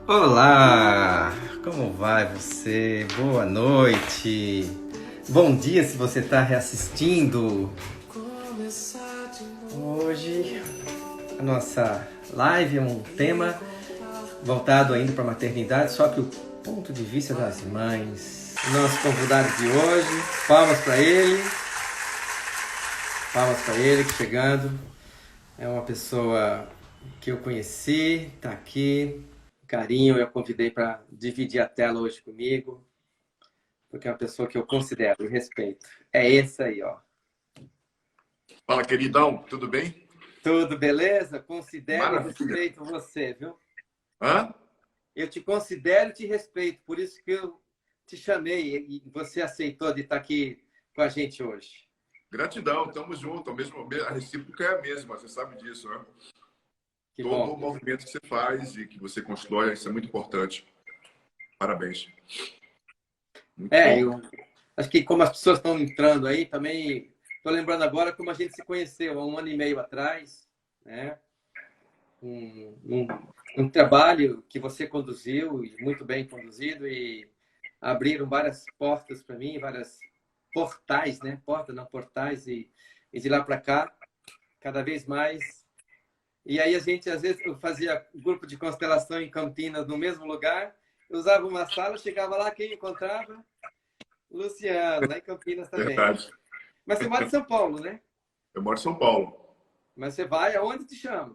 Olá, como vai você? Boa noite. Bom dia se você está reassistindo. Hoje a nossa live é um tema voltado ainda para a maternidade, só que o ponto de vista das mães. O nosso convidado de hoje, palmas para ele que chegando. É uma pessoa que eu conheci, está aqui. Carinho, eu convidei para dividir a tela hoje comigo, porque é uma pessoa que eu considero e respeito. É esse aí, ó. Fala, queridão, tudo bem? Tudo beleza? Considero e Maravilha. respeito você, viu? Hã? Eu te considero e te respeito, por isso que eu te chamei e você aceitou de estar aqui com a gente hoje. Gratidão, tamo junto. A recíproca é a mesma, você sabe disso, né? Que Todo bom. o movimento que você faz e que você constrói, isso é muito importante. Parabéns. Muito bom. Eu acho que como as pessoas estão entrando aí, também estou lembrando agora como a gente se conheceu há 1 ano e meio atrás, né? Um trabalho que você conduziu, e muito bem conduzido, e abriram várias portas para mim, várias portais, né? Portas, não portais, e de lá para cá, cada vez mais. E aí a gente, às vezes, eu fazia grupo de constelação em Campinas, no mesmo lugar, eu usava uma sala, chegava lá, quem encontrava? Luciano, lá em Campinas também. Verdade. Mas você mora em São Paulo, né? Eu moro em São Paulo. Mas você vai aonde te chama?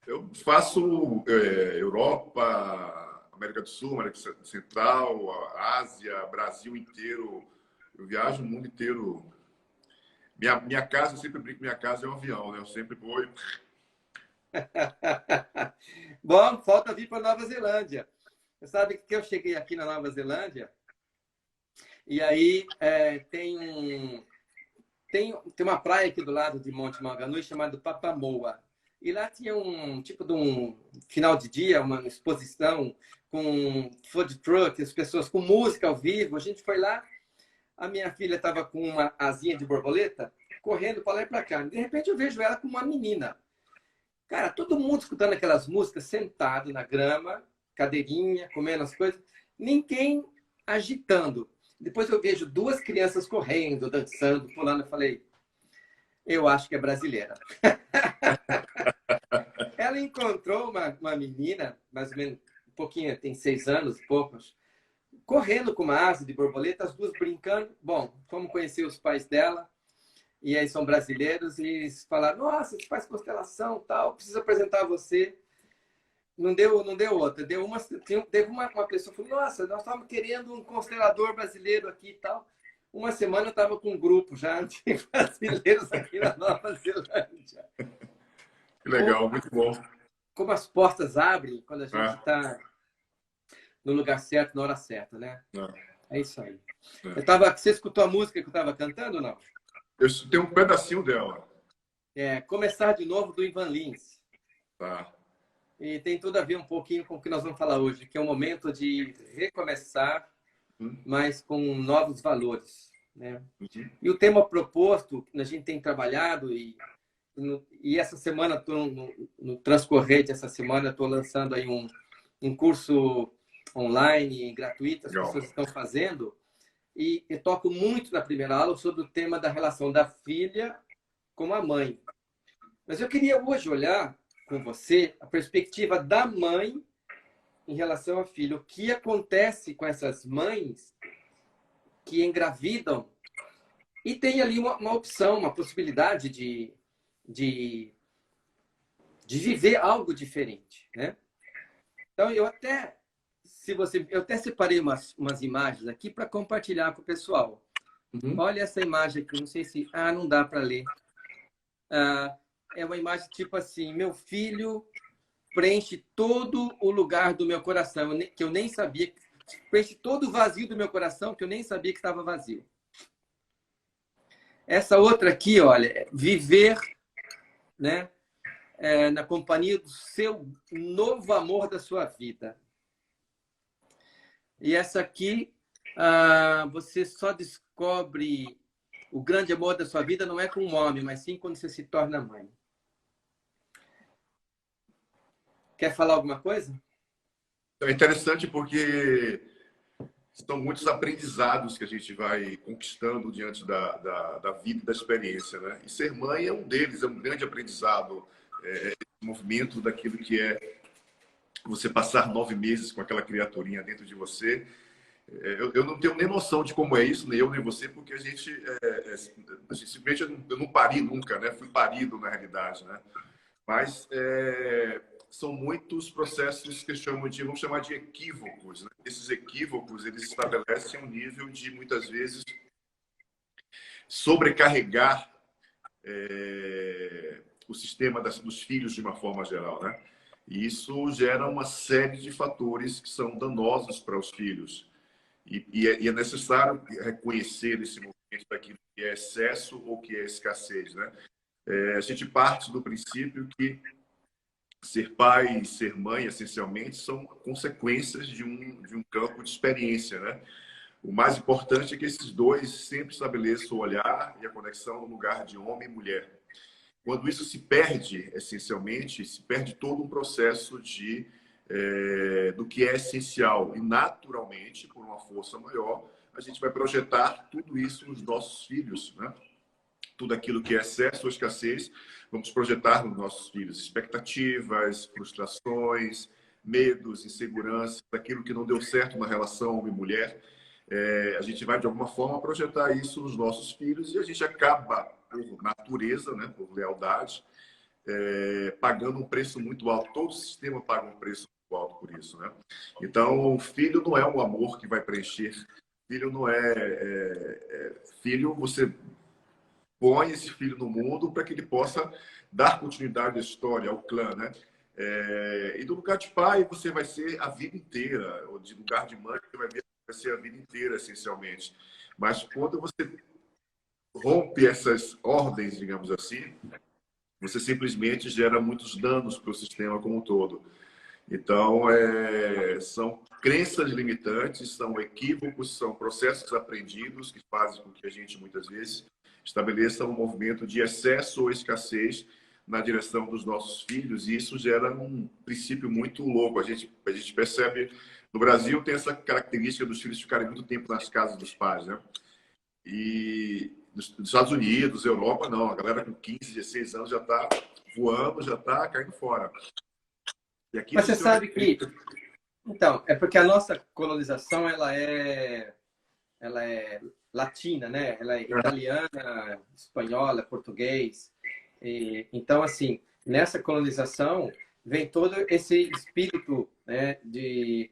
Eu faço Europa, América do Sul, América Central, Ásia, Brasil inteiro. Eu viajo o mundo inteiro. Minha casa, eu sempre brinco, minha casa é um avião, né? Eu sempre vou e... Bom, falta vir para Nova Zelândia. Você sabe que eu cheguei aqui na Nova Zelândia e aí tem uma praia aqui do lado de Monte Maunganui chamada Papamoa. E lá tinha um tipo de um final de dia, uma exposição com food truck, as pessoas com música ao vivo. A gente foi lá, a minha filha estava com uma asinha de borboleta, correndo para lá e para cá. De repente eu vejo ela com uma menina. Cara, todo mundo escutando aquelas músicas, sentado na grama, cadeirinha, comendo as coisas, ninguém agitando. Depois eu vejo duas crianças correndo, dançando, pulando. Eu falei, eu acho que é brasileira. Ela encontrou uma menina, mais ou menos, um pouquinho, tem 6 anos, poucos, correndo com uma asa de borboleta, as duas brincando. Bom, fomos conhecer os pais dela, e aí são brasileiros, e eles falaram, nossa, você faz constelação, tal, preciso apresentar você. Não deu outra. Teve uma pessoa que falou, nossa, nós estávamos querendo um constelador brasileiro aqui e tal. Uma semana eu estava com um grupo já de brasileiros aqui na Nova Zelândia. Que Como, legal, muito bom. como as portas abrem quando a gente É, está no lugar certo, na hora certa, né? é, É isso aí. é. Você escutou a música que eu estava cantando ou não? Eu tenho um pedacinho dela. Começar de novo do Ivan Lins. Tá. E tem tudo a ver um pouquinho com o que nós vamos falar hoje, que é um momento de recomeçar, Uhum, mas com novos valores, né? uhum. E o tema proposto, a gente tem trabalhado, e essa semana, no transcorrer dessa semana, estou lançando aí um curso online, gratuito, as Legal. pessoas estão fazendo, e eu toco muito na primeira aula sobre o tema da relação da filha com a mãe. Mas eu queria hoje olhar com você a perspectiva da mãe em relação ao filho. O que acontece com essas mães que engravidam e tem ali uma opção, uma possibilidade de, de viver algo diferente, né? Então, eu até separei umas imagens aqui para compartilhar com o pessoal. Uhum. Olha essa imagem aqui, não sei se... Ah, não dá para ler. É uma imagem tipo assim, meu filho preenche todo o lugar do meu coração, que eu nem sabia, preenche todo o vazio do meu coração, que eu nem sabia que estava vazio. Essa outra aqui, olha, viver, né, na companhia do seu novo amor da sua vida. E essa aqui, você só descobre o grande amor da sua vida não é com um homem, mas sim quando você se torna mãe. Quer falar alguma coisa? É interessante porque são muitos aprendizados que a gente vai conquistando diante da vida e da experiência, né? E ser mãe é um deles, é um grande aprendizado, esse movimento daquilo que é você passar 9 meses com aquela criaturinha dentro de você. Eu não tenho nem noção de como é isso, nem eu nem você, porque a gente simplesmente eu não pari nunca, né? Fui parido na realidade, né? Mas são muitos processos que vamos chamar de equívocos, né? Esses equívocos, eles estabelecem um nível de, muitas vezes, sobrecarregar o sistema dos filhos de uma forma geral, né? E isso gera uma série de fatores que são danosos para os filhos. E é necessário reconhecer esse movimento daquilo que é excesso ou que é escassez, né? A gente parte do princípio que ser pai e ser mãe, essencialmente, são consequências de um campo de experiência, né? O mais importante é que esses dois sempre estabeleçam o olhar e a conexão no lugar de homem e mulher. Quando isso se perde, essencialmente, se perde todo um processo do que é essencial. E, naturalmente, por uma força maior, a gente vai projetar tudo isso nos nossos filhos, né? Tudo aquilo que é excesso ou escassez, vamos projetar nos nossos filhos. Expectativas, frustrações, medos, inseguranças, aquilo que não deu certo na relação homem-mulher. A gente vai, de alguma forma, projetar isso nos nossos filhos e a gente acaba, por natureza, né, por lealdade, pagando um preço muito alto. Todo o sistema paga um preço muito alto por isso, né? Então, o filho não é um amor que vai preencher. Filho não filho, você põe esse filho no mundo para que ele possa dar continuidade à história, ao clã, né? E do lugar de pai, você vai ser a vida inteira, ou de lugar de mãe, você vai ser a vida inteira, essencialmente. Mas quando você rompe essas ordens, digamos assim, você simplesmente gera muitos danos para o sistema como um todo. Então, são crenças limitantes, são equívocos, são processos aprendidos que fazem com que a gente, muitas vezes, estabeleça um movimento de excesso ou escassez na direção dos nossos filhos, e isso gera um princípio muito louco. A gente percebe, no Brasil, tem essa característica dos filhos ficarem muito tempo nas casas dos pais, né? E nos Estados Unidos, Europa, não. A galera com 15, 16 anos já está voando, já está caindo fora. E aqui Mas você sabe que... Então, é porque a nossa colonização, ela é latina, né? Ela é italiana, espanhola, português. Então, assim, nessa colonização vem todo esse espírito, né, de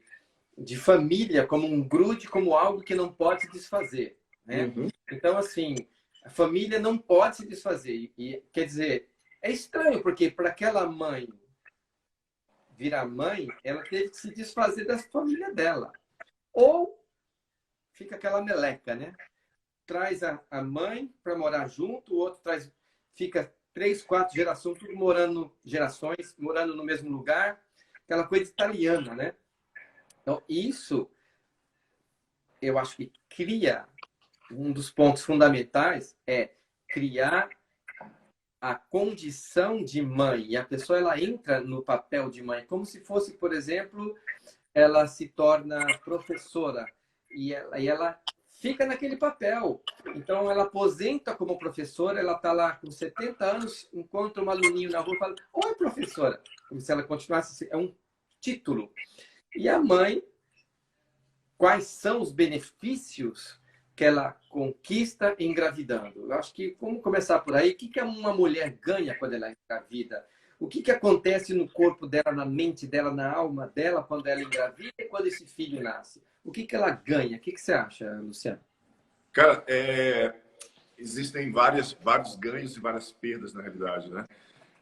família como um grude, como algo que não pode se desfazer, né? Uhum. Então, assim, a família não pode se desfazer. E quer dizer, é estranho, porque para aquela mãe virar mãe, ela teve que se desfazer da família dela. Ou fica aquela meleca, né? Traz a mãe para morar junto, o outro fica 3, 4 gerações, tudo morando no mesmo lugar, aquela coisa italiana, né? Então, isso eu acho que cria um dos pontos fundamentais é criar a condição de mãe. E a pessoa ela entra no papel de mãe, como se fosse, por exemplo, ela se torna professora e ela fica naquele papel. Então, ela aposenta como professora, ela está lá com 70 anos, encontra um aluninho na rua e fala: oi, professora. Como se ela continuasse, é um título. E a mãe, quais são os benefícios que ela conquista engravidando? Eu acho que vamos começar por aí. O que uma mulher ganha quando ela engravida? O que acontece no corpo dela, na mente dela, na alma dela, quando ela engravida e quando esse filho nasce? O que ela ganha? O que você acha, Luciano? Cara, existem vários ganhos e várias perdas, na realidade, né?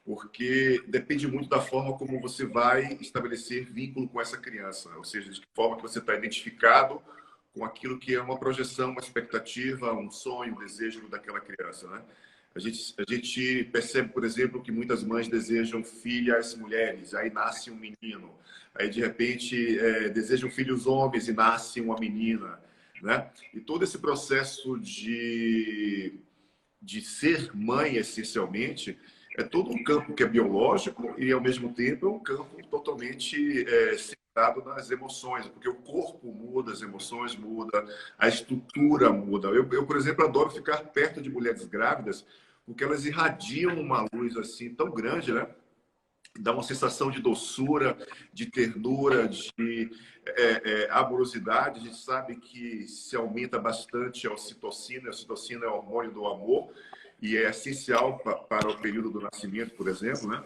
Porque depende muito da forma como você vai estabelecer vínculo com essa criança, ou seja, de que forma que você está identificado com aquilo que é uma projeção, uma expectativa, um sonho, um desejo daquela criança, né? A gente percebe, por exemplo, que muitas mães desejam filhas mulheres, aí nasce um menino. Aí, de repente, desejam filhos homens e nasce uma menina, né? E todo esse processo de ser mãe, essencialmente, é todo um campo que é biológico e, ao mesmo tempo, é um campo totalmente baseado nas emoções, porque o corpo muda, as emoções mudam, a estrutura muda. Eu, por exemplo, adoro ficar perto de mulheres grávidas, porque elas irradiam uma luz assim tão grande, né? Dá uma sensação de doçura, de ternura, de amorosidade. A gente sabe que se aumenta bastante a ocitocina. A ocitocina é o hormônio do amor e é essencial para o período do nascimento, por exemplo, né?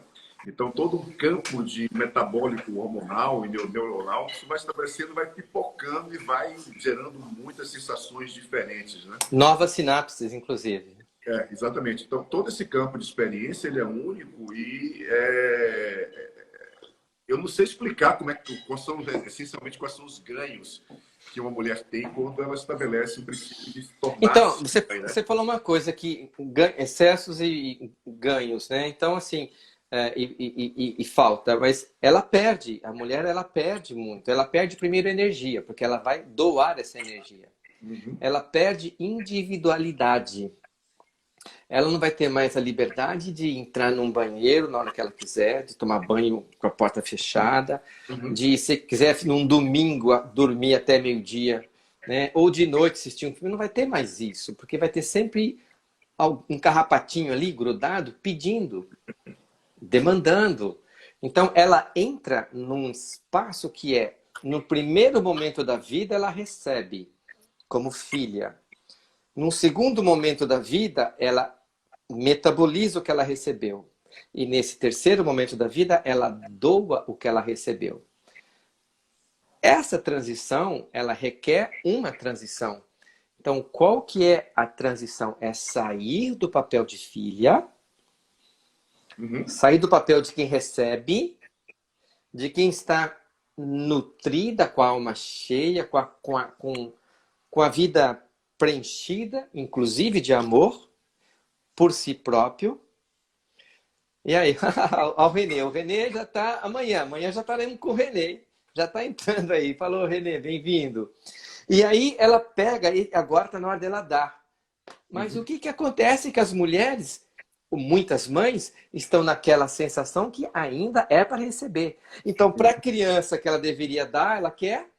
Então, todo um campo de metabólico hormonal e neuronal, isso vai estabelecendo, vai pipocando e vai gerando muitas sensações diferentes, né? Novas sinapses, inclusive. Exatamente. Então, todo esse campo de experiência, ele é único e eu não sei explicar essencialmente, quais são os ganhos que uma mulher tem quando ela estabelece o princípio de se Então, tornar-se mãe, né? você falou uma coisa que excessos e ganhos, né? Então, assim, e falta, mas ela perde, a mulher, ela perde muito. Ela perde primeiro energia, porque ela vai doar essa energia. Uhum. Ela perde individualidade. Ela não vai ter mais a liberdade de entrar num banheiro na hora que ela quiser, de tomar banho com a porta fechada, Uhum. de, se quiser, num domingo, dormir até meio-dia, né? Ou de noite assistir um filme. Não vai ter mais isso, porque vai ter sempre um carrapatinho ali grudado pedindo, demandando. Então, ela entra num espaço que no primeiro momento da vida, ela recebe como filha. Num segundo momento da vida, ela metaboliza o que ela recebeu. E nesse terceiro momento da vida, ela doa o que ela recebeu. Essa transição, ela requer uma transição. Então, qual que é a transição? É sair do papel de filha, sair do papel de quem recebe, de quem está nutrida, com a alma cheia, com a vida preenchida, inclusive de amor, por si próprio. E aí, ao Renê. O Renê já está amanhã já estaremos com o Renê. Já está entrando aí. Falou, Renê, bem-vindo. E aí ela pega, e agora está na hora dela dar. Mas o que acontece que as mulheres, muitas mães, estão naquela sensação que ainda é para receber. Então, para a criança que ela deveria dar, ela quer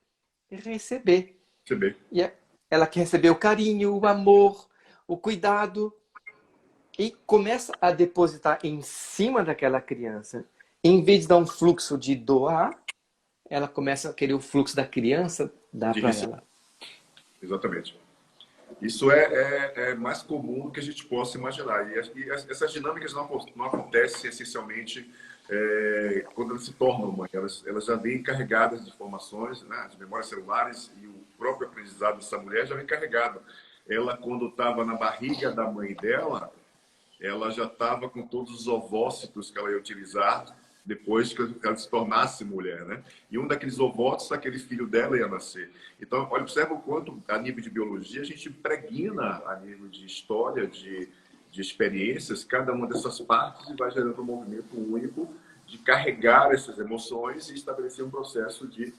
receber. E ela quer receber o carinho, o amor, o cuidado. E começa a depositar em cima daquela criança. Em vez de dar um fluxo de doar, ela começa a querer o fluxo da criança dar para ela. Exatamente. Isso é mais comum do que a gente possa imaginar. E essas dinâmicas não acontecem essencialmente quando elas se tornam mãe. Elas já vêm carregadas de informações, né, de memórias celulares, e o próprio aprendizado dessa mulher já vem carregado. Ela, quando estava na barriga da mãe dela, ela já estava com todos os ovócitos que ela ia utilizar depois que ela se tornasse mulher, né? E um daqueles ovócitos, aquele filho dela ia nascer. Então, olha, observa o quanto, a nível de biologia, a gente impregna a nível de história, de experiências, cada uma dessas partes, e vai gerando um movimento único de carregar essas emoções e estabelecer um processo de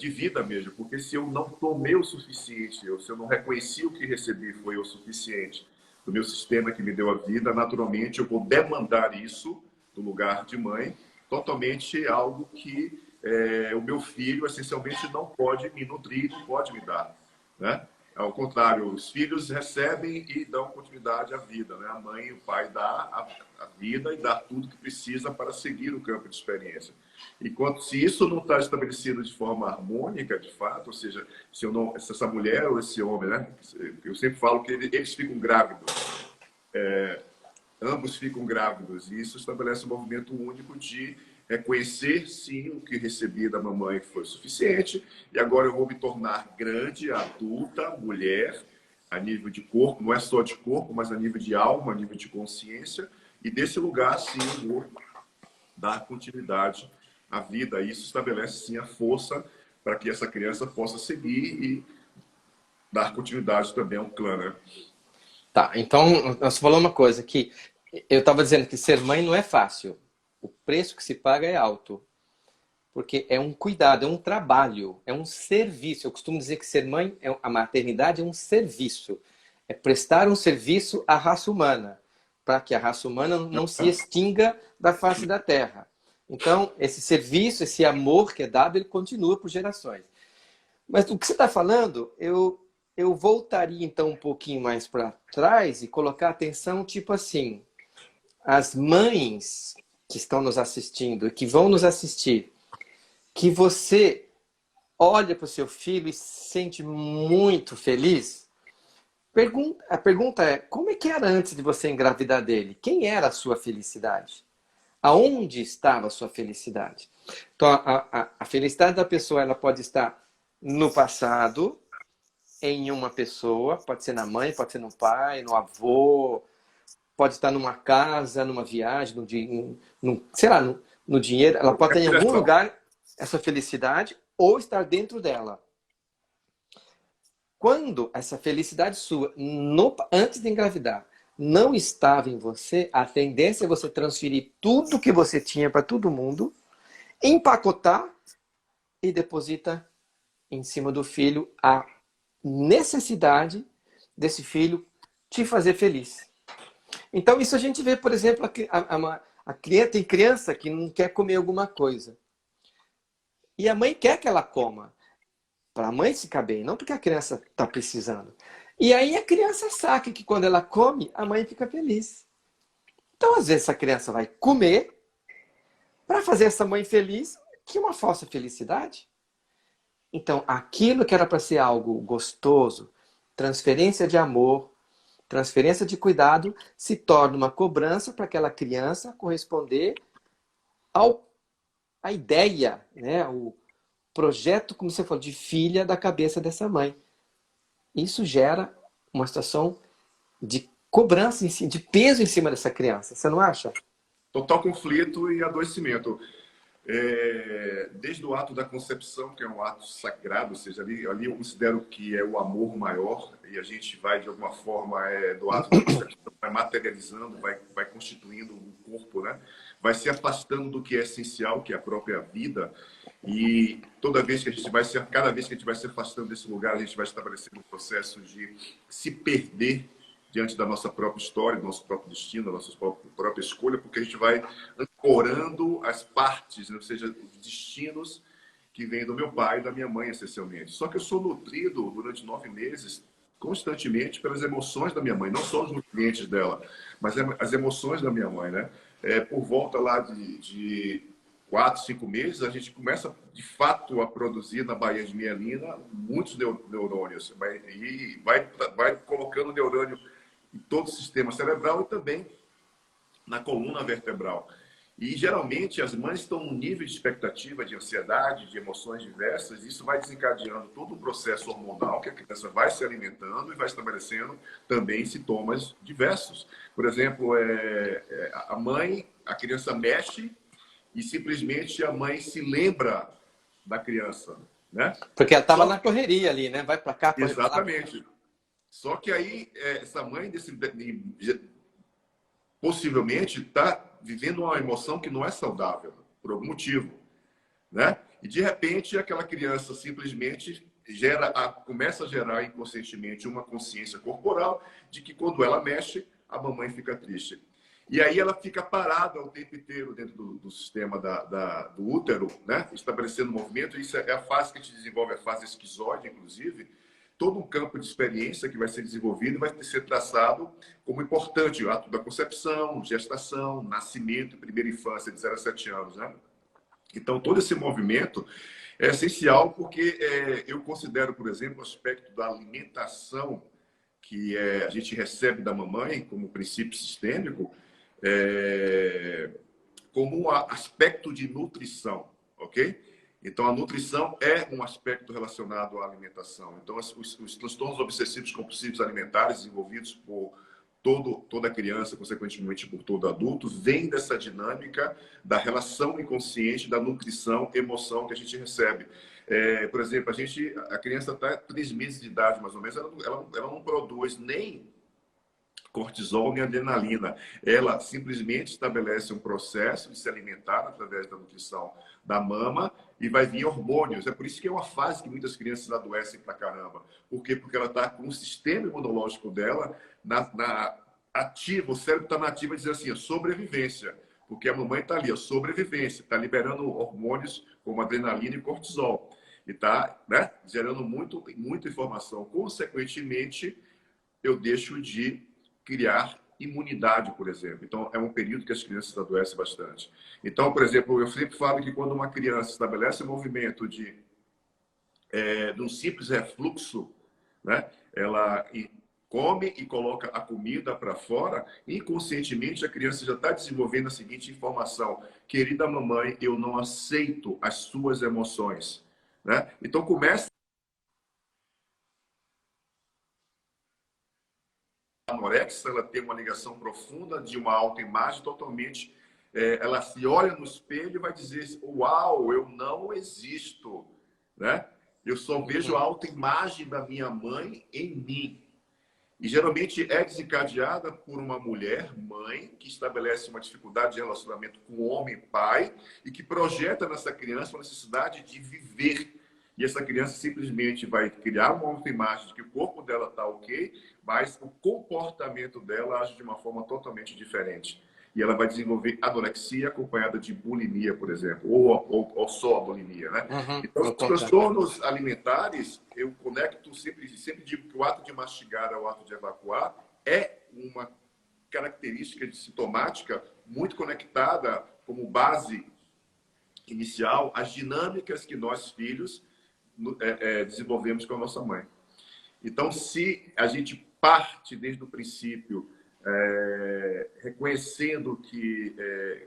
vida mesmo. Porque se eu não tomei o suficiente, ou se eu não reconheci o que recebi foi o suficiente do meu sistema que me deu a vida, naturalmente eu vou demandar isso do lugar de mãe, totalmente algo que o meu filho essencialmente não pode me nutrir, não pode me dar, né? Ao contrário, os filhos recebem e dão continuidade à vida, né? A mãe e o pai dá a vida e dá tudo que precisa para seguir o campo de experiência. Enquanto se isso não está estabelecido de forma harmônica, de fato, ou seja, se essa mulher ou esse homem, né? Eu sempre falo que eles ficam grávidos, ambos ficam grávidos, e isso estabelece um movimento único de reconhecer, sim, o que recebi da mamãe foi suficiente, e agora eu vou me tornar grande, adulta, mulher, a nível de corpo, não é só de corpo, mas a nível de alma, a nível de consciência, e desse lugar, sim, eu vou dar continuidade à vida. Isso estabelece, sim, a força para que essa criança possa seguir e dar continuidade também ao clã, né? Tá, então você falou uma coisa que eu estava dizendo que ser mãe não é fácil. O preço que se paga é alto. Porque é um cuidado, é um trabalho, é um serviço. Eu costumo dizer que ser mãe, a maternidade é um serviço. É prestar um serviço à raça humana, para que a raça humana não se extinga da face da Terra. Então, esse serviço, esse amor que é dado, ele continua por gerações. Mas o que você está falando, eu voltaria então um pouquinho mais para trás e colocar atenção, tipo assim, as mães que estão nos assistindo, que vão nos assistir, que você olha para o seu filho e se sente muito feliz. A pergunta é, como é que era antes de você engravidar dele? Quem era a sua felicidade? Aonde estava a sua felicidade? Então, a felicidade da pessoa ela pode estar no passado, em uma pessoa, pode ser na mãe, pode ser no pai, no avô, pode estar numa casa, numa viagem, sei lá, no dinheiro. Ela pode estar em algum lugar, essa felicidade, ou estar dentro dela. Quando essa felicidade sua, antes de engravidar, não estava em você, a tendência é você transferir tudo que você tinha para todo mundo, empacotar e deposita em cima do filho a necessidade desse filho te fazer feliz. Então, isso a gente vê, por exemplo, tem criança que não quer comer alguma coisa. E a mãe quer que ela coma. Para a mãe ficar bem, não porque a criança está precisando. E aí a criança sabe que quando ela come, a mãe fica feliz. Então, às vezes, a criança vai comer para fazer essa mãe feliz, que é uma falsa felicidade. Então, aquilo que era para ser algo gostoso, transferência de amor, transferência de cuidado, se torna uma cobrança para aquela criança corresponder à ideia, né? O projeto, como você falou, de filha da cabeça dessa mãe. Isso gera uma situação de cobrança, de peso em cima dessa criança. Você não acha? Total conflito e adoecimento. Desde o ato da concepção, que é um ato sagrado, ou seja, ali eu considero que é o amor maior, e a gente vai, de alguma forma, do ato da concepção, vai materializando, vai constituindo o corpo, né? Vai se afastando do que é essencial, que é a própria vida, e cada vez que a gente vai se afastando desse lugar, a gente vai estabelecendo um processo de se perder diante da nossa própria história, do nosso próprio destino, da nossa própria escolha, porque a gente vai ancorando as partes, né? Ou seja, os destinos que vêm do meu pai e da minha mãe, essencialmente. Só que eu sou nutrido durante 9 meses constantemente pelas emoções da minha mãe, não só os nutrientes dela, mas as emoções da minha mãe, né? Por volta lá de 4, 5 meses, a gente começa, de fato, a produzir na baía de mielina muitos neurônios. E vai colocando neurônio em todo o sistema cerebral e também na coluna vertebral. E, geralmente, as mães estão num nível de expectativa, de ansiedade, de emoções diversas, e isso vai desencadeando todo um processo hormonal que a criança vai se alimentando e vai estabelecendo também sintomas diversos. Por exemplo, a criança mexe e simplesmente a mãe se lembra da criança, né? Porque ela estava na correria ali, né? Vai para cá, corre para lá. Exatamente. Só que aí, essa mãe, possivelmente, está vivendo uma emoção que não é saudável, por algum motivo, né? E, de repente, aquela criança simplesmente começa a gerar inconscientemente uma consciência corporal de que, quando ela mexe, a mamãe fica triste. E aí ela fica parada o tempo inteiro dentro do sistema do útero, né? Estabelecendo movimento. Isso é a fase que a gente desenvolve, a fase esquizoide, inclusive. Todo um campo de experiência que vai ser desenvolvido e vai ser traçado como importante. O ato da concepção, gestação, nascimento, primeira infância, de 0 a 7 anos, né? Então, todo esse movimento é essencial porque eu considero, por exemplo, o aspecto da alimentação que a gente recebe da mamãe como princípio sistêmico, como um aspecto de nutrição, ok? Então, a nutrição é um aspecto relacionado à alimentação. Então, os transtornos obsessivos compulsivos alimentares desenvolvidos por toda criança, consequentemente por todo adulto, vem dessa dinâmica da relação inconsciente da nutrição, emoção que a gente recebe. Por exemplo, a criança está 3 meses de idade, mais ou menos, ela não produz nem cortisol nem adrenalina. Ela simplesmente estabelece um processo de se alimentar através da nutrição da mama e vai vir hormônios. É por isso que é uma fase que muitas crianças adoecem pra caramba. Por quê? Porque ela está com o sistema imunológico dela ativa, o cérebro está na ativa, dizer assim, a sobrevivência. Porque a mamãe está ali, a sobrevivência, está liberando hormônios como adrenalina e cortisol. E está, né, gerando muita informação. Consequentemente, eu deixo de criar imunidade, por exemplo. Então, é um período que as crianças adoecem bastante. Então, por exemplo, eu sempre falo que quando uma criança estabelece um movimento de um simples refluxo, né, ela come e coloca a comida para fora, inconscientemente a criança já está desenvolvendo a seguinte informação: querida mamãe, eu não aceito as suas emoções. Né? Então, começa a anorexia, ela tem uma ligação profunda de uma autoimagem totalmente... ela se olha no espelho e vai dizer: uau, eu não existo. Né? Eu só vejo a autoimagem da minha mãe em mim. E geralmente é desencadeada por uma mulher, mãe, que estabelece uma dificuldade de relacionamento com o homem, pai, e que projeta nessa criança uma necessidade de viver. E essa criança simplesmente vai criar uma autoimagem de que o corpo dela está ok, mas o comportamento dela age de uma forma totalmente diferente. E ela vai desenvolver anorexia acompanhada de bulimia, por exemplo, ou só a bulimia, né? Então, os transtornos alimentares, eu conecto, sempre digo que o ato de mastigar ao ato de evacuar é uma característica sintomática muito conectada como base inicial às dinâmicas que nós, filhos, desenvolvemos com a nossa mãe. Então, se a gente parte desde o princípio reconhecendo que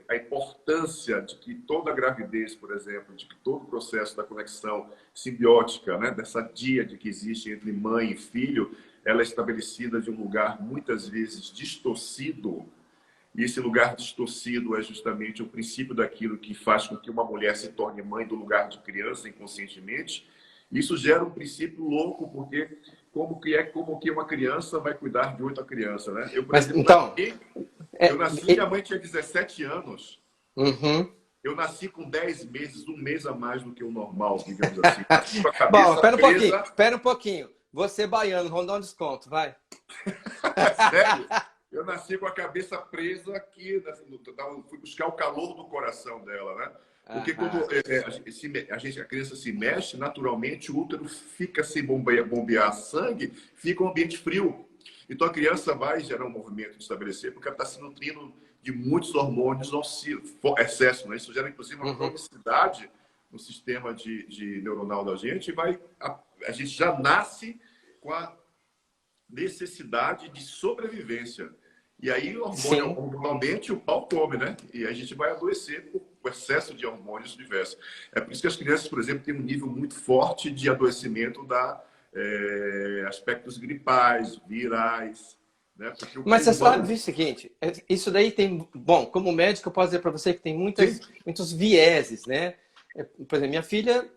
a importância de que toda gravidez, por exemplo, de que todo o processo da conexão simbiótica, né, dessa díade que existe entre mãe e filho, ela é estabelecida de um lugar muitas vezes distorcido. E esse lugar distorcido é justamente o princípio daquilo que faz com que uma mulher se torne mãe do lugar de criança inconscientemente. Isso gera um princípio louco, porque como que uma criança vai cuidar de outra criança, né? Eu, por exemplo, então, eu nasci, minha mãe tinha 17 anos. Uhum. Eu nasci com 10 meses, um mês a mais do que o normal, digamos assim. Com a cabeça Bom, espera um presa. pouquinho, espera um pouquinho. Você baiano, vamos dar um desconto, vai. Sério? Eu nasci com a cabeça presa aqui, fui buscar o calor do coração dela, né? Porque quando a criança se mexe, naturalmente o útero fica sem bombear sangue, fica um ambiente frio. Então a criança vai gerar um movimento de estabelecer, porque ela está se nutrindo de muitos hormônios nocivos, excesso, né? Isso gera inclusive uma cronicidade no sistema neuronal da gente, e a gente já nasce com a necessidade de sobrevivência. E aí, hormonalmente, o pau come, né? E a gente vai adoecer por excesso de hormônios diversos. É por isso que as crianças, por exemplo, têm um nível muito forte de adoecimento aspectos gripais, virais. Né? Mas você sabe o seguinte, isso daí tem... Bom, como médico, eu posso dizer para você que tem muitos vieses, né? Por exemplo, minha filha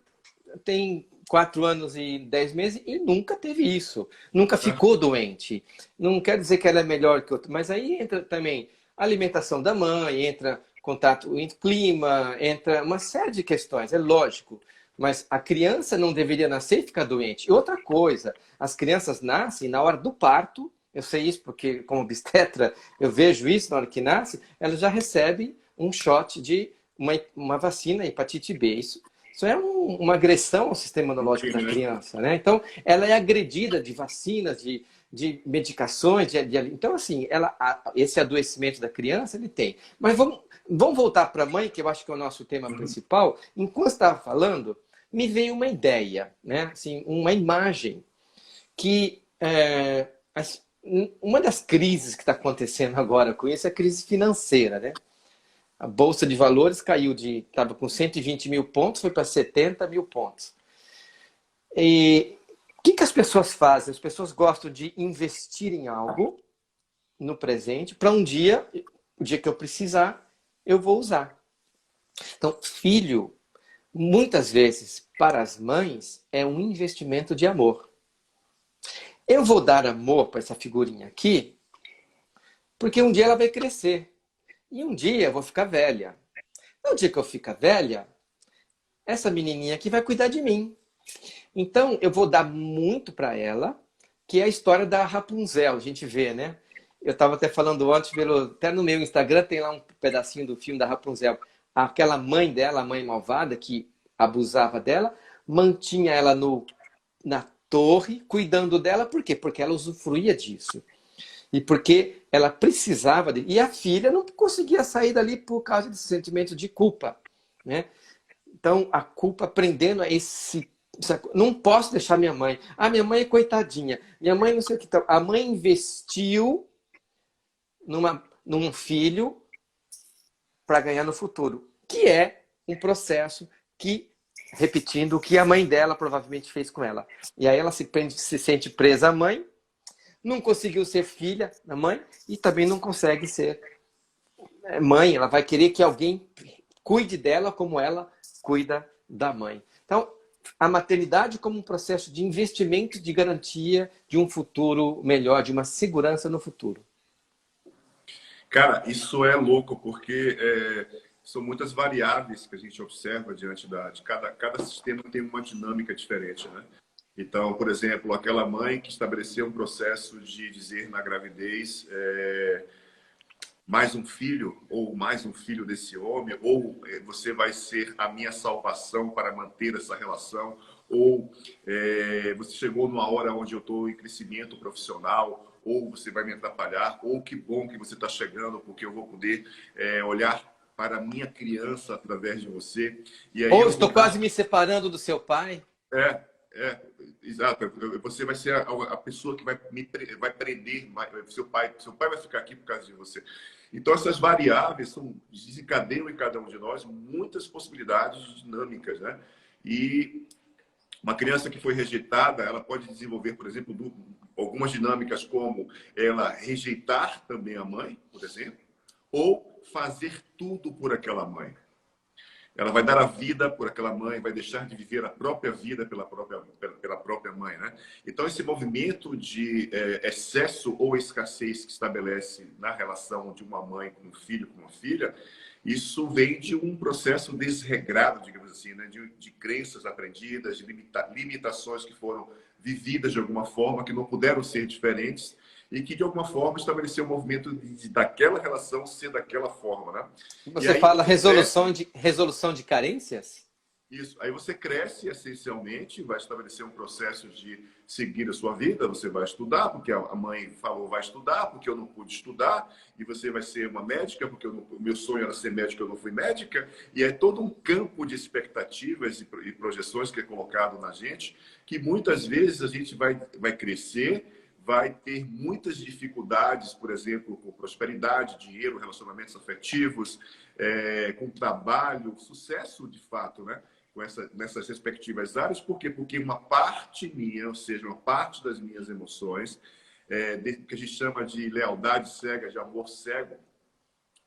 tem 4 anos e 10 meses e nunca teve isso. Nunca ficou doente. Não quer dizer que ela é melhor que outra, mas aí entra também a alimentação da mãe, entra contato em clima, entra uma série de questões, é lógico. Mas a criança não deveria nascer e ficar doente. E outra coisa, as crianças nascem na hora do parto, eu sei isso porque como obstetra eu vejo isso na hora que nasce, ela já recebe um shot de uma vacina hepatite B. Isso é uma agressão ao sistema imunológico da criança, né? Então, ela é agredida de vacinas, de medicações. Então, assim, esse adoecimento da criança, ele tem. Mas vamos voltar para a mãe, que eu acho que é o nosso tema principal. Enquanto estava falando, me veio uma ideia, né? Assim, uma imagem que... uma das crises que está acontecendo agora com isso é a crise financeira, né? A Bolsa de Valores caiu estava com 120 mil pontos, foi para 70 mil pontos. E o que as pessoas fazem? As pessoas gostam de investir em algo no presente, para um dia, o dia que eu precisar, eu vou usar. Então, filho, muitas vezes, para as mães, é um investimento de amor. Eu vou dar amor para essa figurinha aqui, porque um dia ela vai crescer. E um dia eu vou ficar velha. No dia que eu ficar velha, essa menininha aqui vai cuidar de mim. Então, eu vou dar muito para ela, que é a história da Rapunzel, a gente vê, né? eu estava até falando antes, até no meu Instagram tem lá um pedacinho do filme da Rapunzel. Aquela mãe dela, a mãe malvada, que abusava dela, mantinha ela na torre, cuidando dela. Por quê? Porque ela usufruía disso. E porque ela precisava de... E a filha não conseguia sair dali por causa desse sentimento de culpa, né? Então, a culpa prendendo a não posso deixar minha mãe. Ah, minha mãe é coitadinha. Minha mãe não sei o que. Então, a mãe investiu num filho para ganhar no futuro. Que é um processo que, repetindo, o que a mãe dela provavelmente fez com ela. E aí ela se sente presa à mãe, não conseguiu ser filha da mãe e também não consegue ser mãe. Ela vai querer que alguém cuide dela como ela cuida da mãe. Então, a maternidade como um processo de investimento, de garantia de um futuro melhor, de uma segurança no futuro. Cara, isso é louco, porque são muitas variáveis que a gente observa diante de cada sistema tem uma dinâmica diferente, né? Então, por exemplo, aquela mãe que estabeleceu um processo de dizer na gravidez mais um filho, ou mais um filho desse homem, ou você vai ser a minha salvação para manter essa relação, ou você chegou numa hora onde eu estou em crescimento profissional, ou você vai me atrapalhar, ou que bom que você está chegando, porque eu vou poder olhar para a minha criança através de você. E aí ou estou quase me separando do seu pai. Exato. Você vai ser a pessoa que vai prender, seu pai vai ficar aqui por causa de você. Então, essas variáveis desencadeiam em cada um de nós muitas possibilidades dinâmicas, né? E uma criança que foi rejeitada, ela pode desenvolver, por exemplo, algumas dinâmicas como ela rejeitar também a mãe, por exemplo, ou fazer tudo por aquela mãe. Ela vai dar a vida por aquela mãe, vai deixar de viver a própria vida pela própria mãe, né? Então, esse movimento de excesso ou escassez que estabelece na relação de uma mãe com um filho, com uma filha, isso vem de um processo desregrado, digamos assim, né? De crenças aprendidas, de limitações que foram vividas de alguma forma, que não puderam ser diferentes, e que, de alguma forma, estabeleceu o movimento daquela relação ser daquela forma, né? Você aí, fala resolução de carências? Isso. Aí você cresce, essencialmente, vai estabelecer um processo de seguir a sua vida, você vai estudar, porque a mãe falou vai estudar, porque eu não pude estudar, e você vai ser uma médica, porque o meu sonho era ser médica, eu não fui médica, e é todo um campo de expectativas e projeções que é colocado na gente, que muitas vezes a gente vai crescer, vai ter muitas dificuldades, por exemplo, com prosperidade, dinheiro, relacionamentos afetivos, com trabalho, sucesso de fato, né? Nessas respectivas áreas. Por quê? Porque uma parte minha, ou seja, uma parte das minhas emoções, que a gente chama de lealdade cega, de amor cego,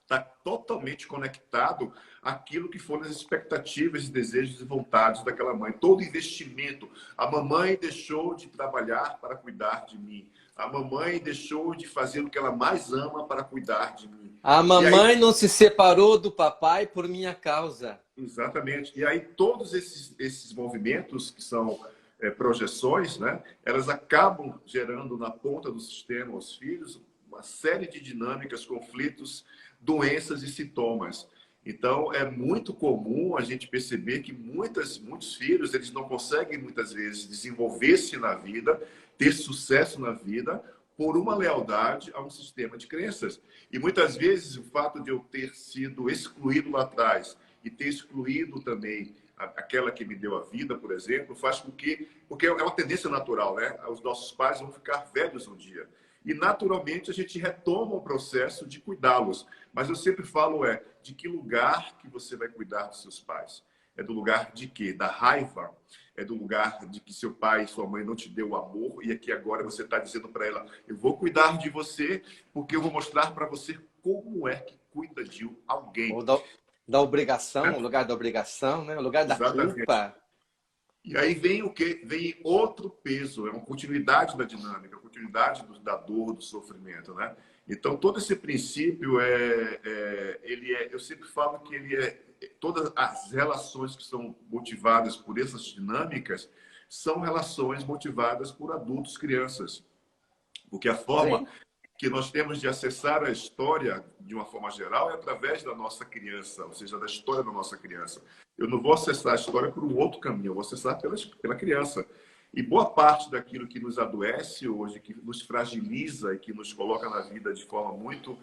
está totalmente conectado àquilo que foram as expectativas, desejos e vontades daquela mãe. Todo investimento. A mamãe deixou de trabalhar para cuidar de mim. A mamãe deixou de fazer o que ela mais ama para cuidar de mim. A mamãe não se separou do papai por minha causa. Exatamente. E aí todos esses movimentos que são projeções, né? Elas acabam gerando na ponta do sistema aos filhos uma série de dinâmicas, conflitos, doenças e sintomas. Então, é muito comum a gente perceber que muitos filhos eles não conseguem, muitas vezes, desenvolver-se na vida, ter sucesso na vida, por uma lealdade a um sistema de crenças. E, muitas vezes, o fato de eu ter sido excluído lá atrás e ter excluído também aquela que me deu a vida, por exemplo, faz com que... Porque é uma tendência natural, né? Os nossos pais vão ficar velhos um dia. E, naturalmente, a gente retoma o processo de cuidá-los. Mas eu sempre falo de que lugar que você vai cuidar dos seus pais? É do lugar de quê? Da raiva? É do lugar de que seu pai e sua mãe não te deu amor e aqui agora você está dizendo para ela, eu vou cuidar de você porque eu vou mostrar para você como é que cuida de alguém. Ou da obrigação, o lugar da obrigação, né? O lugar da culpa. E aí vem o quê? Vem outro peso, é uma continuidade da dinâmica, a continuidade da dor, do sofrimento, né? Então, todo esse princípio, eu sempre falo que todas as relações que são motivadas por essas dinâmicas são relações motivadas por adultos, crianças. Porque a forma que nós temos de acessar a história de uma forma geral é através da nossa criança, ou seja, da história da nossa criança. Eu não vou acessar a história por um outro caminho, eu vou acessar pela criança. E boa parte daquilo que nos adoece hoje, que nos fragiliza e que nos coloca na vida de forma muito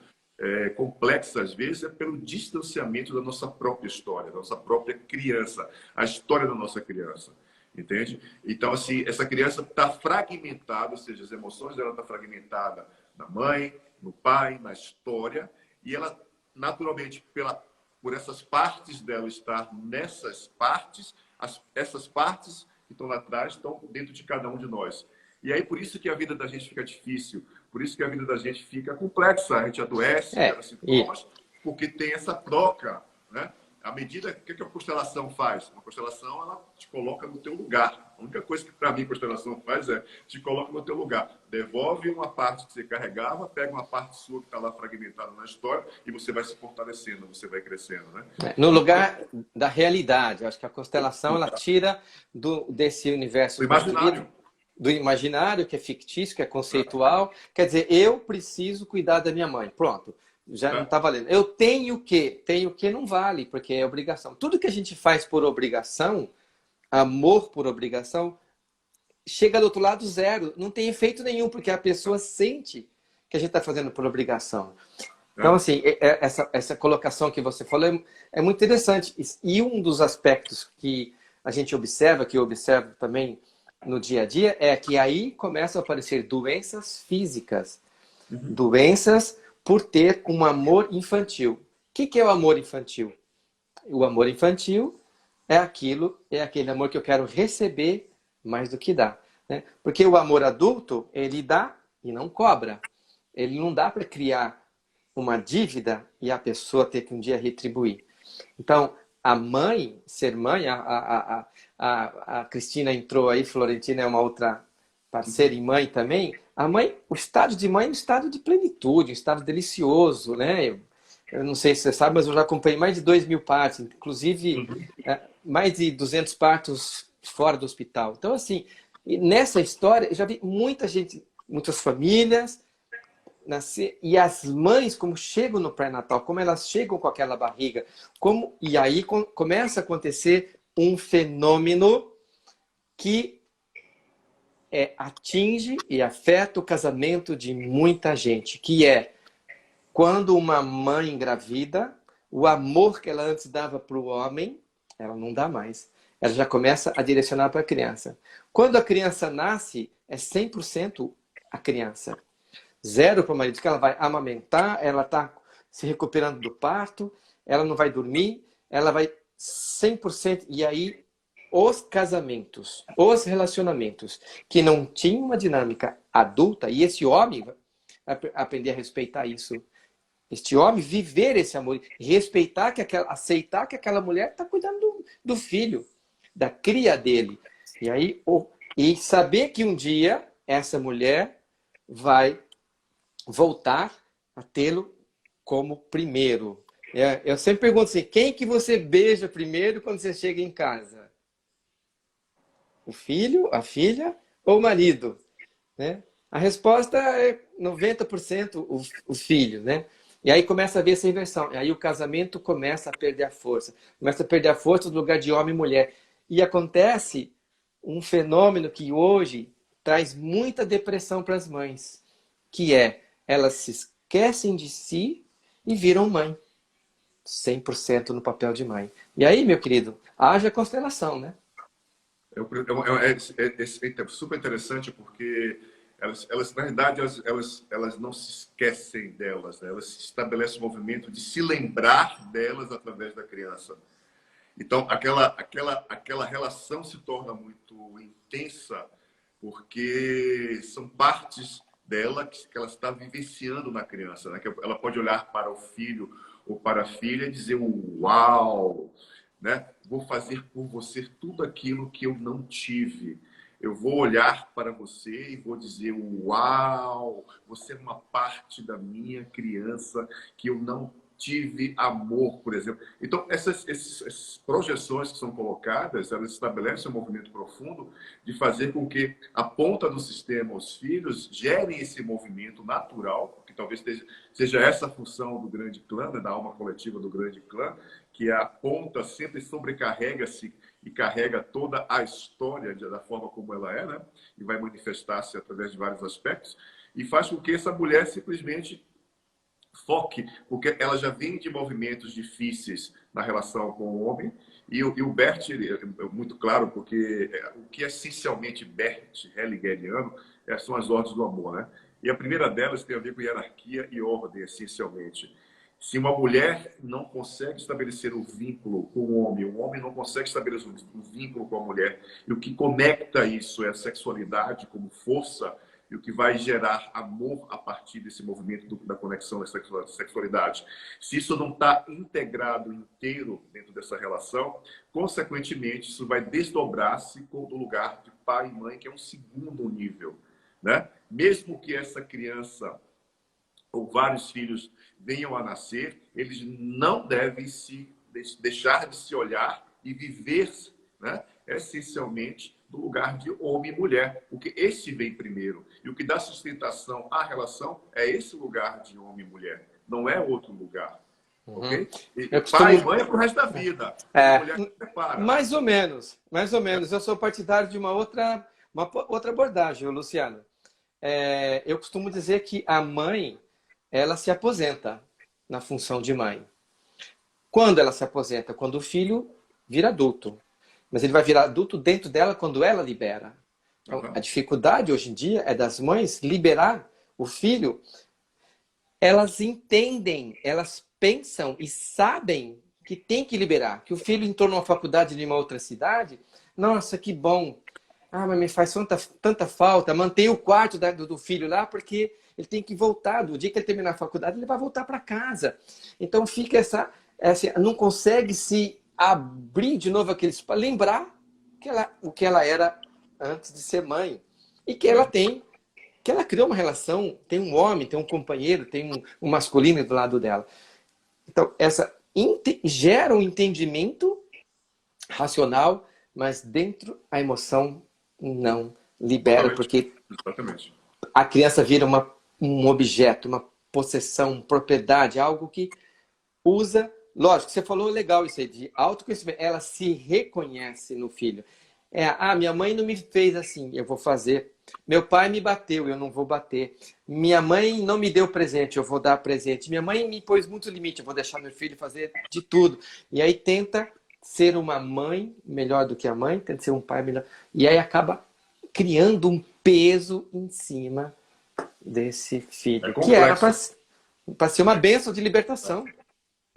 complexa, às vezes, é pelo distanciamento da nossa própria história, da nossa própria criança, a história da nossa criança. Entende? Então, assim, essa criança está fragmentada, ou seja, as emoções dela estão fragmentadas na mãe, no pai, na história, e ela, naturalmente, por essas partes dela estar nessas partes, essas partes que estão lá atrás estão dentro de cada um de nós. E aí, por isso que a vida da gente fica difícil, por isso que a vida da gente fica complexa, a gente adoece, gera sintomas, porque tem essa troca, né? À medida que a constelação faz? Uma constelação, ela te coloca no teu lugar. A única coisa que, para mim, a constelação faz é te coloca no teu lugar. Devolve uma parte que você carregava, pega uma parte sua que está lá fragmentada na história e você vai se fortalecendo, você vai crescendo, né? No lugar da realidade. Eu acho que a constelação, ela tira desse universo do imaginário, que é fictício, que é conceitual. Quer dizer, eu preciso cuidar da minha mãe. Pronto. Já não está valendo. Eu tenho que. Tenho que não vale, porque é obrigação. Tudo que a gente faz por obrigação, amor por obrigação, chega do outro lado zero. Não tem efeito nenhum, porque a pessoa sente que a gente está fazendo por obrigação. Então, assim, essa colocação que você falou é muito interessante. E um dos aspectos que a gente observa, que eu observo também no dia a dia, é que aí começam a aparecer doenças físicas. Doenças por ter um amor infantil. O que é o amor infantil? O amor infantil é aquele amor que eu quero receber mais do que dar. Né? Porque o amor adulto, ele dá e não cobra. Ele não dá para criar uma dívida e a pessoa ter que um dia retribuir. Então, a mãe, ser mãe, a Cristina entrou aí, Florentina é uma outra parceira e mãe também. A mãe, o estado de mãe é um estado de plenitude, um estado delicioso, né? Eu não sei se você sabe, mas eu já acompanhei mais de 2.000 partos, inclusive mais de 200 partos fora do hospital. Então, assim, nessa história, eu já vi muita gente, muitas famílias, e as mães, como chegam no pré-natal, como elas chegam com aquela barriga, e aí começa a acontecer um fenômeno que atinge e afeta o casamento de muita gente, que é quando uma mãe engravida, o amor que ela antes dava para o homem, ela não dá mais. Ela já começa a direcionar para a criança. Quando a criança nasce, é 100% a criança. Zero para o marido, que ela vai amamentar, ela está se recuperando do parto, ela não vai dormir, ela vai 100%. E aí, os casamentos, os relacionamentos que não tinham uma dinâmica adulta, e esse homem vai aprender a respeitar isso. Este homem viver esse amor, respeitar, aceitar que aquela mulher está cuidando do filho, da cria dele. E aí, e saber que um dia essa mulher vai voltar a tê-lo como primeiro. Eu sempre pergunto assim, quem que você beija primeiro quando você chega em casa? O filho, a filha ou o marido? Né? A resposta é 90% o filho, né? E aí começa a haver essa inversão. E aí o casamento começa a perder a força. Começa a perder a força no lugar de homem e mulher. E acontece um fenômeno que hoje traz muita depressão para as mães, que elas se esquecem de si e viram mãe. 100% no papel de mãe. E aí, meu querido, haja constelação, né? É super interessante porque elas na verdade, elas não se esquecem delas, né? Elas estabelecem um movimento de se lembrar delas através da criança. Então, aquela relação se torna muito intensa porque são partes dela que ela está vivenciando na criança, né? Que ela pode olhar para o filho ou para a filha e dizer, uau, né? Vou fazer por você tudo aquilo que eu não tive. Eu vou olhar para você e vou dizer, uau, você é uma parte da minha criança que eu não tive amor, por exemplo. Então, essas projeções que são colocadas, elas estabelecem um movimento profundo de fazer com que a ponta do sistema, os filhos, gerem esse movimento natural, que talvez seja essa a função do grande clã, né, da alma coletiva do grande clã, que a ponta sempre sobrecarrega-se e carrega toda a história da forma como ela é, né? E vai manifestar-se através de vários aspectos, e faz com que essa mulher simplesmente foque, porque ela já vem de movimentos difíceis na relação com o homem, e o Bert é muito claro, porque o que é essencialmente Bert Helligeriano são as ordens do amor, né? E a primeira delas tem a ver com hierarquia e ordem, essencialmente. Se uma mulher não consegue estabelecer o vínculo com o homem não consegue estabelecer o vínculo com a mulher, e o que conecta isso é a sexualidade como força, e o que vai gerar amor a partir desse movimento da conexão da sexualidade. Se isso não está integrado inteiro dentro dessa relação, consequentemente, isso vai desdobrar-se do lugar de pai e mãe, que é um segundo nível, né? Mesmo que essa criança ou vários filhos venham a nascer, eles não devem se deixar de se olhar e viver, né, essencialmente do lugar de homem e mulher, porque esse vem primeiro. E o que dá sustentação à relação é esse lugar de homem e mulher, não é outro lugar. Ok? E pai e mãe é pro resto da vida. Mulher se separa. Mais ou menos. Eu sou partidário de uma outra abordagem, Luciano. Eu costumo dizer que a mãe, ela se aposenta na função de mãe. Quando ela se aposenta? Quando o filho vira adulto. Mas ele vai virar adulto dentro dela quando ela libera. Então, a dificuldade hoje em dia é das mães liberar o filho. Elas entendem, elas pensam e sabem que tem que liberar. Que o filho entrou numa faculdade de uma outra cidade. Nossa, que bom. Ah, mas me faz tanta falta. Mantém o quarto do filho lá porque ele tem que voltar. Do dia que ele terminar a faculdade, ele vai voltar para casa. Então fica essa não consegue se abrir de novo aqueles para lembrar o que ela era antes de ser mãe. E que ela criou uma relação, tem um homem, tem um companheiro, tem um masculino do lado dela. Então, gera um entendimento racional, mas dentro a emoção não libera, porque a criança vira um objeto, uma possessão, propriedade, algo que usa. Lógico, você falou legal isso aí, de autoconhecimento. Ela se reconhece no filho. Minha mãe não me fez assim, eu vou fazer. Meu pai me bateu, eu não vou bater. Minha mãe não me deu presente, eu vou dar presente. Minha mãe me pôs muito limite, eu vou deixar meu filho fazer de tudo. E aí tenta ser uma mãe melhor do que a mãe, tenta ser um pai melhor. E aí acaba criando um peso em cima desse filho, que era para ser uma bênção de libertação.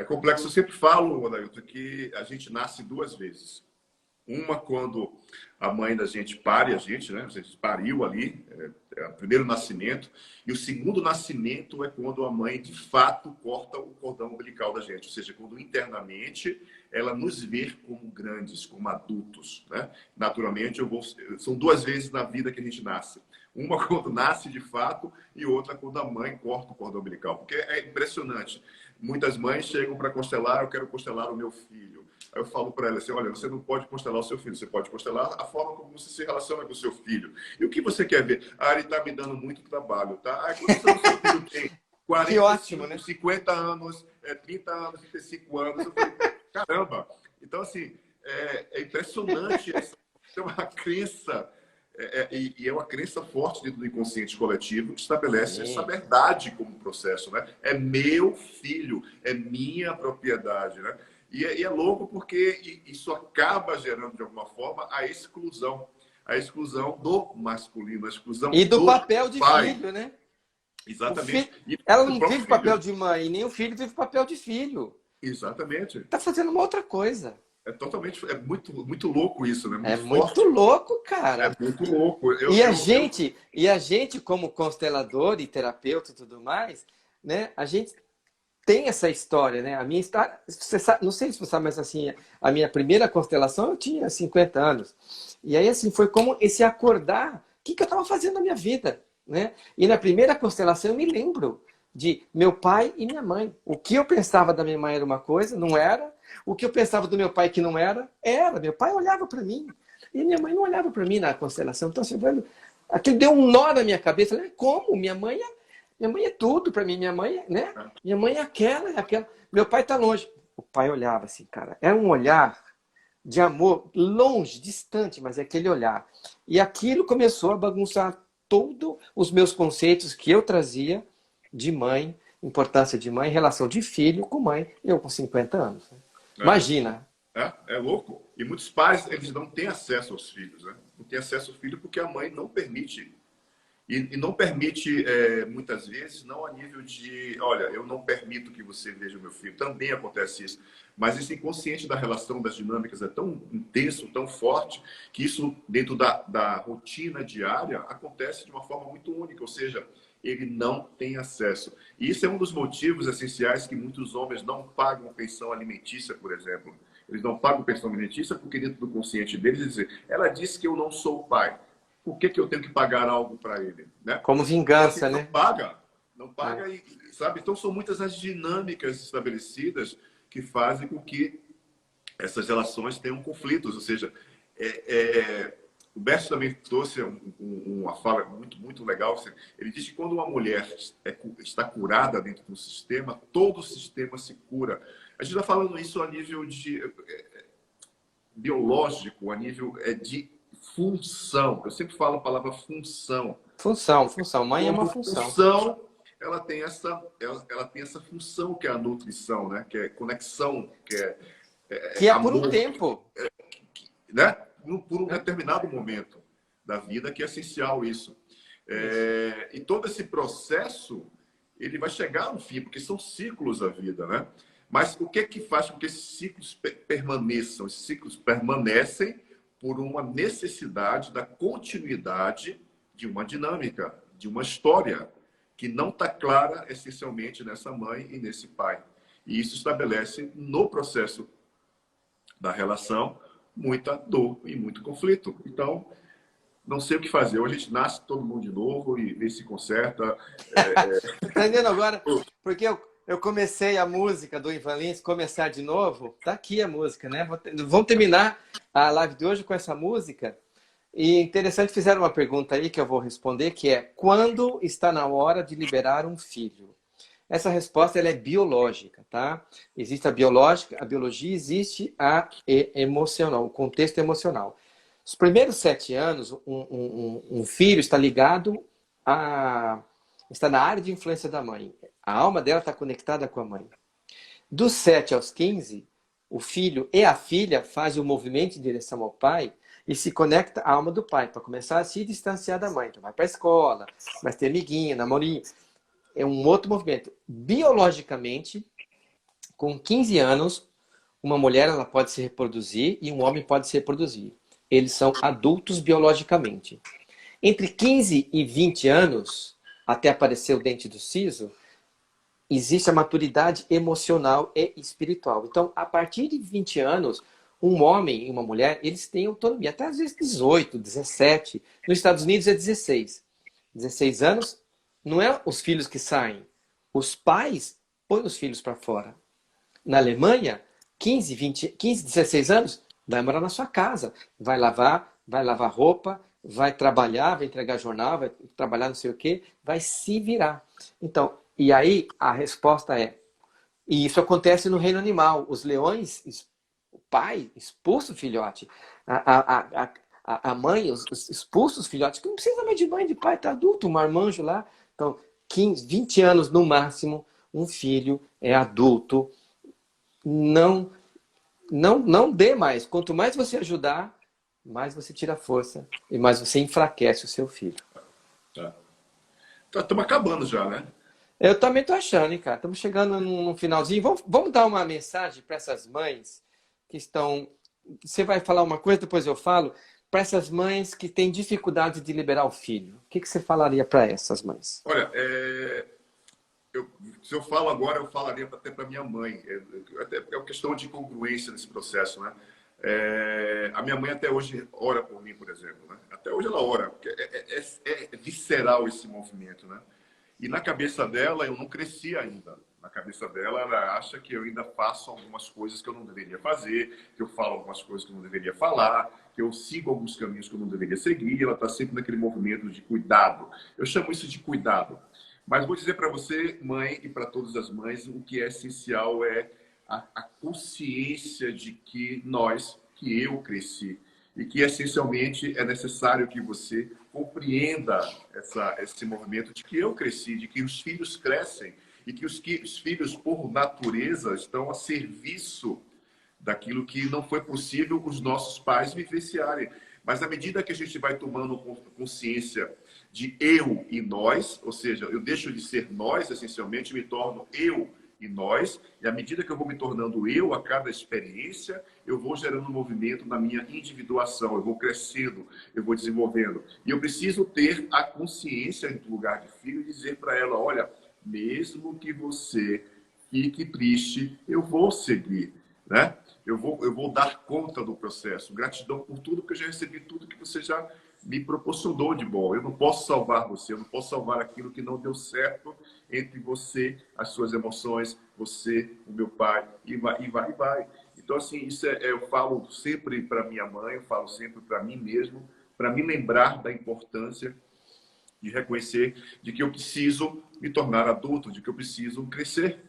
É complexo. Eu sempre falo, Adailton, que a gente nasce duas vezes. Uma quando a mãe da gente pare a gente, né? A gente pariu ali, é o primeiro nascimento. E o segundo nascimento é quando a mãe, de fato, corta o cordão umbilical da gente. Ou seja, quando internamente ela nos vê como grandes, como adultos, né? Naturalmente, são duas vezes na vida que a gente nasce. Uma quando nasce de fato e outra quando a mãe corta o cordão umbilical. Porque é impressionante. Muitas mães chegam para constelar, eu quero constelar o meu filho. Aí eu falo para ela assim, olha, você não pode constelar o seu filho, você pode constelar a forma como você se relaciona com o seu filho. E o que você quer ver? Ele está me dando muito trabalho, tá? Quantos anos seu filho tem? 40, que ótimo, né? 50 anos, 30 anos, 35 anos. Eu falei, caramba! Então, assim, é impressionante. É uma crença... E é uma crença forte dentro do inconsciente coletivo que estabelece essa verdade como processo, né? É meu filho, é minha propriedade, né? E é louco porque isso acaba gerando, de alguma forma, a exclusão do masculino, a exclusão e do papel de pai. Filho, né? Exatamente. Ela não vive o papel de mãe, nem o filho vive o papel de filho. Exatamente. Está fazendo uma outra coisa. É muito louco isso, né? Muito louco, cara. É muito louco. A gente, como constelador e terapeuta e tudo mais, né? A gente tem essa história, né? A minha história, você sabe, não sei se você sabe, mas assim, a minha primeira constelação eu tinha 50 anos. E aí, assim, foi como esse acordar, o que eu estava fazendo na minha vida, né? E na primeira constelação eu me lembro de meu pai e minha mãe. O que eu pensava da minha mãe era uma coisa, não era. O que eu pensava do meu pai que não era, era. Meu pai olhava para mim e minha mãe não olhava para mim na constelação. Então, assim, aquilo deu um nó na minha cabeça. Eu falei, como? Minha mãe é tudo para mim. Minha mãe, né? Minha mãe é aquela, é aquela. Meu pai está longe. O pai olhava assim, cara. Era um olhar de amor, longe, distante, mas é aquele olhar. E aquilo começou a bagunçar todos os meus conceitos que eu trazia de mãe, importância de mãe, relação de filho com mãe, eu com 50 anos. Imagina. É louco. E muitos pais, eles não têm acesso aos filhos, né? Não têm acesso ao filho porque a mãe não permite. E não permite, muitas vezes, não a nível de, olha, eu não permito que você veja o meu filho. Também acontece isso. Mas esse inconsciente da relação, das dinâmicas é tão intenso, tão forte, que isso, dentro da rotina diária, acontece de uma forma muito única. Ou seja, ele não tem acesso. E isso é um dos motivos essenciais que muitos homens não pagam pensão alimentícia, por exemplo. Eles não pagam pensão alimentícia porque dentro do consciente deles, dizem, ela disse que eu não sou pai. Por que eu tenho que pagar algo para ele? Né? Como vingança, não né? Não paga, e, sabe? Então, são muitas as dinâmicas estabelecidas que fazem com que essas relações tenham conflitos. Ou seja, o Bert também trouxe uma fala muito, muito legal. Ele diz que quando uma mulher está curada dentro do sistema, todo o sistema se cura. A gente está falando isso a nível de biológico, a nível de função. Eu sempre falo a palavra função. Função. Mãe é uma função. Função, ela tem essa função que é a nutrição, né? Que é conexão, que é amor, por um tempo. Né? Por um determinado momento da vida, que é essencial isso. E todo esse processo, ele vai chegar no fim, porque são ciclos da vida, né? Mas o que é que faz com que esses ciclos permaneçam? Esses ciclos permanecem por uma necessidade da continuidade de uma dinâmica, de uma história que não está clara essencialmente nessa mãe e nesse pai. E isso estabelece no processo da relação muita dor e muito conflito. Então, não sei o que fazer. Hoje a gente nasce todo mundo de novo e vê se conserta. Tá entendendo agora? Porque eu comecei a música do Ivan Lins, Começar de Novo. Tá aqui a música, né? Vamos terminar a live de hoje com essa música. E interessante, fizeram uma pergunta aí que eu vou responder, que é: quando está na hora de liberar um filho? Essa resposta ela é biológica, tá? Existe a biológica, a biologia, existe a emocional, o contexto emocional. Os primeiros 7 anos, um filho está ligado está na área de influência da mãe. A alma dela está conectada com a mãe. Dos 7 aos 15, o filho e a filha fazem o movimento em direção ao pai e se conecta à alma do pai, para começar a se distanciar da mãe. Então vai para a escola, vai ter amiguinha, namorinho. É um outro movimento. Biologicamente, com 15 anos, uma mulher ela pode se reproduzir e um homem pode se reproduzir. Eles são adultos biologicamente. Entre 15 e 20 anos, até aparecer o dente do siso, existe a maturidade emocional e espiritual. Então, a partir de 20 anos, um homem e uma mulher, eles têm autonomia. Até às vezes 18, 17. Nos Estados Unidos é 16. 16 anos, não é os filhos que saem. Os pais põem os filhos para fora. Na Alemanha, 15, 16 anos, vai morar na sua casa. Vai lavar roupa, vai trabalhar, vai entregar jornal, vai trabalhar não sei o quê, vai se virar. Então, e aí a resposta é, e isso acontece no reino animal. Os leões, o pai expulsa o filhote. A mãe expulsa os filhotes, que não precisa mais de mãe, de pai, tá adulto, um marmanjo lá. Então, 15, 20 anos no máximo, um filho é adulto. Não dê mais. Quanto mais você ajudar, mais você tira força e mais você enfraquece o seu filho. Estamos acabando já, né? Eu também tô achando, hein, cara? Estamos chegando no finalzinho. Vamos dar uma mensagem para essas mães que estão... Você vai falar uma coisa, depois eu falo. Para essas mães que têm dificuldade de liberar o filho. O que você falaria para essas mães? Olha, se eu falo agora, eu falaria até para minha mãe. É uma questão de congruência nesse processo, né? A minha mãe até hoje ora por mim, por exemplo. Né? Até hoje ela ora, porque é visceral esse movimento, né? E na cabeça dela, eu não cresci ainda. Na cabeça dela, ela acha que eu ainda faço algumas coisas que eu não deveria fazer, que eu falo algumas coisas que eu não deveria falar, que eu sigo alguns caminhos que eu não deveria seguir. Ela está sempre naquele movimento de cuidado. Eu chamo isso de cuidado. Mas vou dizer para você, mãe, e para todas as mães, o que é essencial é a consciência de que eu cresci, e que essencialmente é necessário que você compreenda esse movimento de que eu cresci, de que os filhos crescem e que os filhos, por natureza, estão a serviço daquilo que não foi possível os nossos pais vivenciarem. Mas à medida que a gente vai tomando consciência de eu e nós, ou seja, eu deixo de ser nós, essencialmente, me torno eu e nós, e à medida que eu vou me tornando eu a cada experiência, eu vou gerando um movimento na minha individuação, eu vou crescendo, eu vou desenvolvendo. E eu preciso ter a consciência do lugar de filho e dizer para ela, olha, mesmo que você fique triste, eu vou seguir, né? Eu vou dar conta do processo. Gratidão por tudo, porque eu já recebi tudo que você já me proporcionou de bom. Eu não posso salvar você, eu não posso salvar aquilo que não deu certo entre você, as suas emoções, você, o meu pai, e vai. Então, assim, eu falo sempre para minha mãe, eu falo sempre para mim mesmo, para me lembrar da importância de reconhecer de que eu preciso me tornar adulto, de que eu preciso crescer.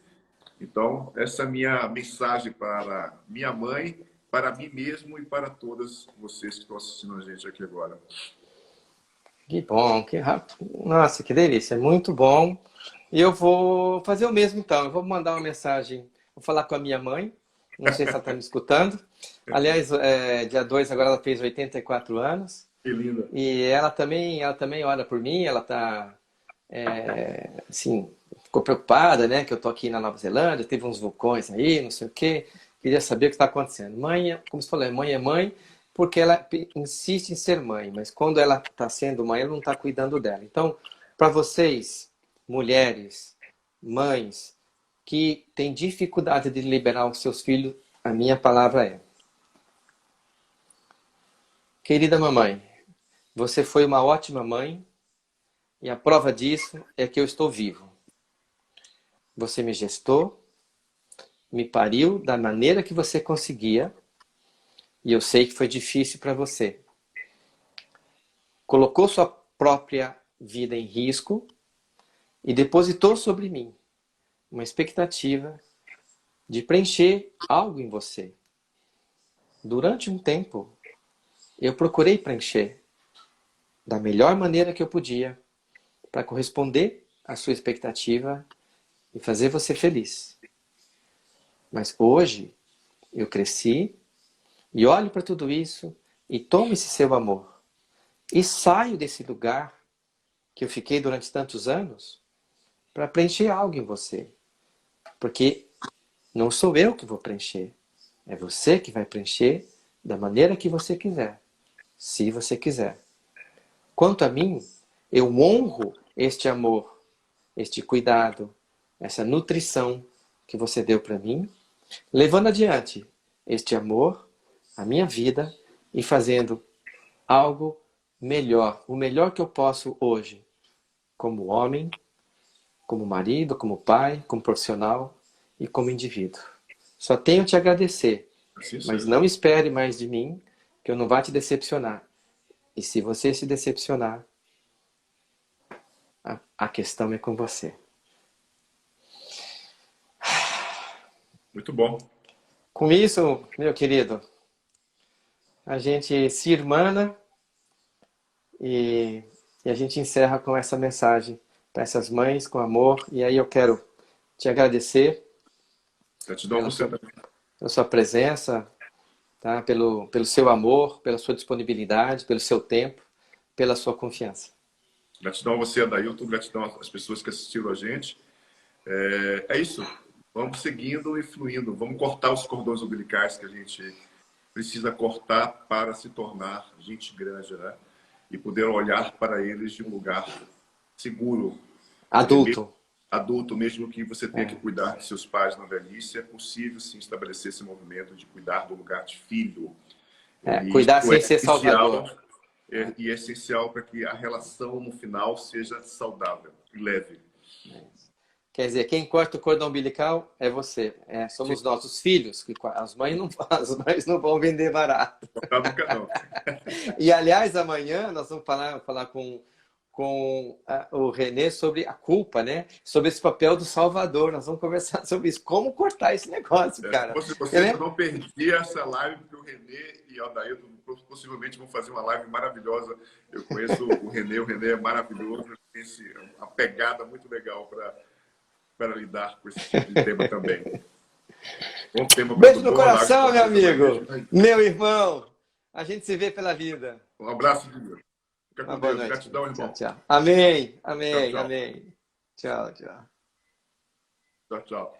Então, essa é a minha mensagem para minha mãe, para mim mesmo e para todas vocês que estão assistindo a gente aqui agora. Que bom, que rápido. Nossa, que delícia, muito bom. E eu vou fazer o mesmo então. Eu vou mandar uma mensagem, vou falar com a minha mãe. Não sei se ela está me escutando. Aliás, dia 2 agora ela fez 84 anos. Que linda. E ela também ora por mim, ela está, assim, ficou preocupada, né? Que eu tô aqui na Nova Zelândia, teve uns vulcões aí, não sei o quê. Queria saber o que está acontecendo. Mãe, como você falou, mãe é mãe, porque ela insiste em ser mãe, mas quando ela está sendo mãe, ela não está cuidando dela. Então, para vocês, mulheres, mães, que têm dificuldade de liberar os seus filhos, a minha palavra é: querida mamãe, você foi uma ótima mãe e a prova disso é que eu estou vivo. Você me gestou, me pariu da maneira que você conseguia e eu sei que foi difícil para você. Colocou sua própria vida em risco e depositou sobre mim uma expectativa de preencher algo em você. Durante um tempo, eu procurei preencher da melhor maneira que eu podia para corresponder à sua expectativa e fazer você feliz. Mas hoje eu cresci e olho para tudo isso e tomo esse seu amor e saio desse lugar que eu fiquei durante tantos anos para preencher algo em você. Porque não sou eu que vou preencher, é você que vai preencher da maneira que você quiser, se você quiser. Quanto a mim, eu honro este amor, este cuidado, essa nutrição que você deu para mim, levando adiante este amor, a minha vida e fazendo algo melhor, o melhor que eu posso hoje, como homem, como marido, como pai, como profissional e como indivíduo. Só tenho te agradecer, mas não espere mais de mim, que eu não vá te decepcionar. E se você se decepcionar, a questão é com você. Muito bom. Com isso, meu querido, a gente se irmana e a gente encerra com essa mensagem para essas mães, com amor. E aí eu quero te agradecer pela sua presença, tá? Pelo seu amor, pela sua disponibilidade, pelo seu tempo, pela sua confiança. Gratidão a você, Adailton, gratidão às pessoas que assistiram a gente. É isso. Vamos seguindo e fluindo. Vamos cortar os cordões umbilicais que a gente precisa cortar para se tornar gente grande, né? E poder olhar para eles de um lugar seguro. Adulto. Adulto, mesmo que você tenha que cuidar de seus pais na velhice, é possível sim estabelecer esse movimento de cuidar do lugar de filho. Cuidar sem ser salvador. E é essencial para que a relação no final seja saudável e leve. Quer dizer, quem corta o cordão umbilical é você. Somos nós, os filhos. As mães não vão vender barato. Nunca não. E, aliás, amanhã nós vamos falar com o Renê sobre a culpa, né? Sobre esse papel do Salvador. Nós vamos conversar sobre isso. Como cortar esse negócio, cara. Você não perdi essa live, porque o Renê e o Aldair possivelmente vão fazer uma live maravilhosa. Eu conheço o Renê é maravilhoso. Tem uma pegada muito legal para lidar com esse tipo de tema também. Bom tema. Beijo no coração, meu amigo. Meu irmão. A gente se vê pela vida. Um abraço, Deus. Fica com Deus. Noite. Gratidão, irmão. Tchau, tchau. Amém. Tchau, tchau. Amém. Tchau, tchau. Tchau, tchau.